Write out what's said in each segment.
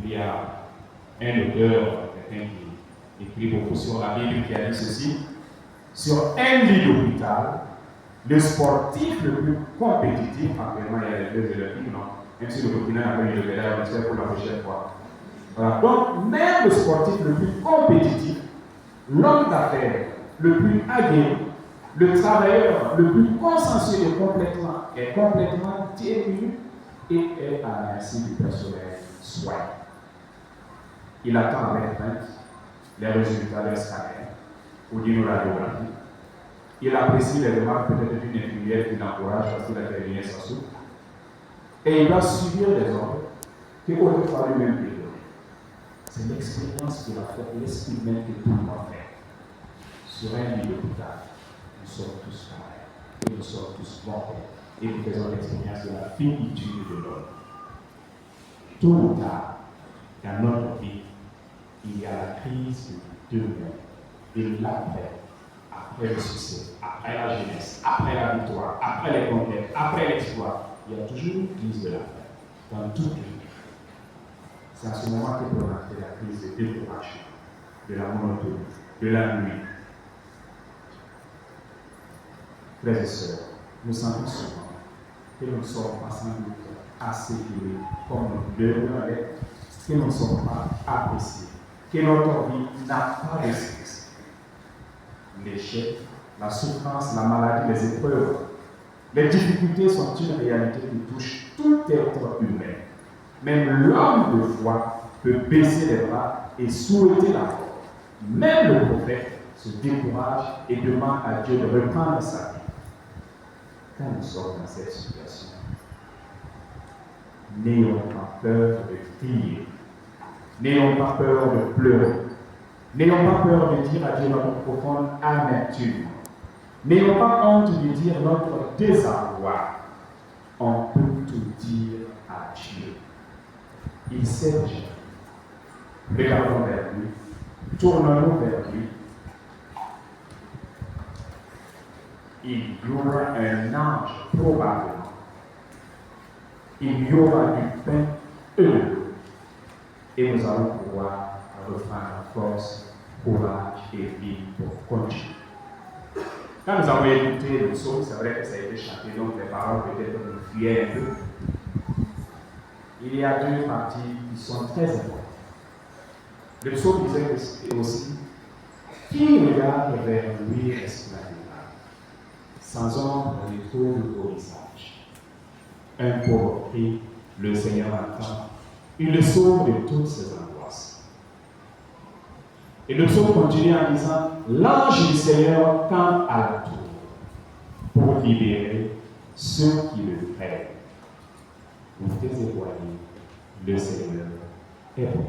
Il y a un auteur, quelqu'un qui écrit beaucoup sur la Bible, qui a dit ceci: sur un lit d'hôpital, le sportif le plus compétitif, actuellement il y a les deux Olympiques, non? Même si le continent n'a pas eu de médaille, on espère pour la prochaine fois. Voilà. Donc, même le sportif le plus compétitif, l'homme d'affaires le plus aguerri, le travailleur le plus consensuel est complètement démuni et est à la merci du personnel soignant. Il attend avec crainte les résultats d'un scanner ou d'une radiographie. Il apprécie les remarques peut-être d'une infirmière qui l'encourage parce qu'il a terminé sa soupe. Et il va subir des ordres que autrefois lui-même lui donne. C'est l'expérience qu'il a faite, l'esprit même que tout le monde fait. Sur un lit d'hôpital, nous sommes tous pareils. Et nous sommes tous morts. Et nous faisons l'expérience de la finitude de l'homme. Tôt ou tard, dans notre vie, il y a la crise de demain, de l'après, après le succès, après la jeunesse, après la victoire, après les conquêtes, après l'exploit. Il y a toujours une crise de l'après, dans toute vie. C'est à ce moment que peut entrer la crise de découragement, de la monotonie, de la nuit. Frères et sœurs, nous sentons souvent que nous ne sommes pas sans doute assez doués comme nous devrions l'être, que nous ne sommes pas appréciés, que notre vie n'a pas de sens. L'échec, la souffrance, la maladie, les épreuves, les difficultés sont une réalité qui touche tout être humain. Même l'homme de foi peut baisser les bras et souhaiter la mort. Même le prophète se décourage et demande à Dieu de reprendre sa vie. Quand nous sommes dans cette situation, n'ayons pas peur de crier, n'ayons pas peur de pleurer, n'ayons pas peur de dire à Dieu notre profonde amertume, n'ayons pas honte de dire notre désarroi. On peut tout dire à Dieu. Il sait déjà. Regardons vers lui, tournons-nous vers lui. Il y aura un ange, probablement. Il y aura du pain heureux. Et nous allons pouvoir reprendre force, courage et vie pour continuer. Quand nous avons écouté le psaume, c'est vrai que ça a été chanté, donc les paroles peut-être nous fuyaient un peu. Il y a deux parties qui sont très importantes. Le psaume disait aussi: qui regarde vers lui reste là. Sans ombre ne trouve au visage. Un pauvre cri, le Seigneur entend, il le sauve de toutes ses angoisses. Et le psaume continue en disant: l'ange du Seigneur tend à la tour pour libérer ceux qui le craignent. Vous déséloignez, le Seigneur est bon.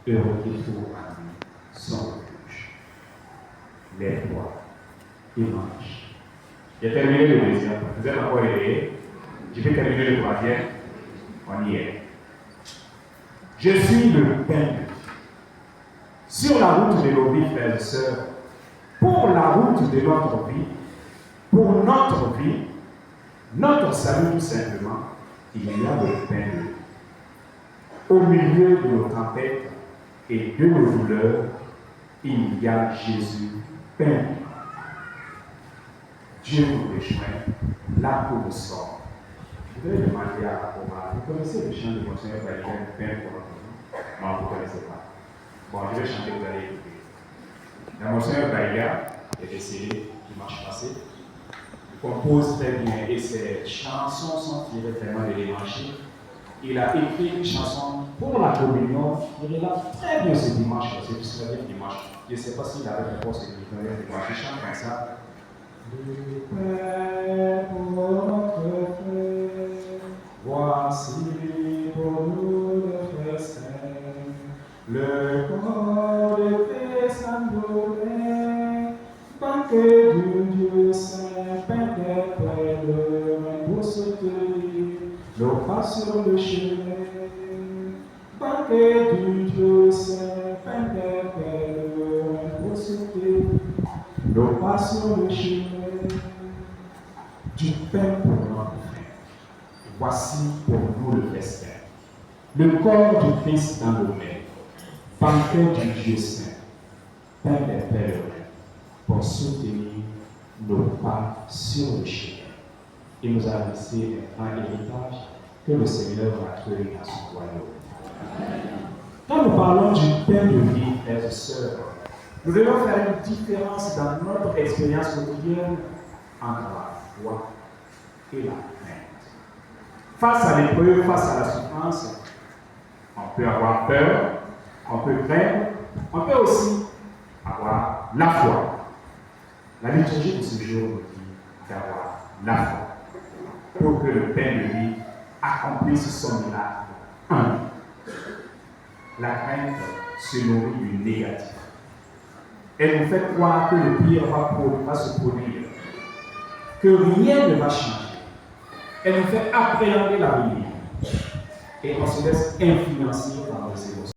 Heureux qui trouve en lui son refuge. Les rois et mange. J'ai terminé le deuxième. Vous êtes encore éveillés. Je vais terminer le troisième. On y est. Je suis le pain de vie. Sur la route de nos vies, frères et sœurs, pour la route de notre vie, pour notre vie, notre salut tout simplement, il y a le pain de vie. Au milieu de nos tempêtes et de nos douleurs, il y a Jésus, pain de vie. Dieu nous rejoint là où nous sommes. Je voudrais demander à Omar, vous connaissez le chant de Monseigneur Baïga, Père pour notre vie? Non, vous ne connaissez pas. Bon, je vais chanter, vous allez écouter. Le Monseigneur Baïga est décédé dimanche passé. Il compose très bien et ses chansons sont tirées vraiment de l'évangile. Il a écrit une chanson pour la communion. Il est là très bien ce dimanche, c'est le dernier dimanche. Je ne sais pas s'il avait réponse ce dimanche. Il chante comme ça. Le Père pour notre frère, voici pour nous le festin, le corps de Christ adoré, banquet du Dieu saint, pain d'épreuve, pour soutenir nos pas sur le chemin, banquet du Dieu saint, pain d'épreuve, pour soutenir nos pas sur le chemin. Du pain pour notre frère. Voici pour nous le festin. Le corps du Christ dans nos mains, banquet du Dieu Saint, Père des pèlerins, pour soutenir nos pas sur le chemin. Il nous a laissé un grand héritage que le Seigneur va trouver dans son royaume. Quand nous parlons du pain de vie, frères et sœurs, nous devons faire une différence dans notre expérience quotidienne entre la foi et la crainte. Face à l'épreuve, face à la souffrance, on peut avoir peur, on peut craindre, on peut aussi avoir la foi. La liturgie de ce jour nous dit d'avoir la foi pour que le pain de vie accomplisse son miracle. La crainte se nourrit du négatif. Elle nous fait croire que le pire va se produire, que rien ne va changer. Elle nous fait appréhender l'avenir et on se laisse influencer par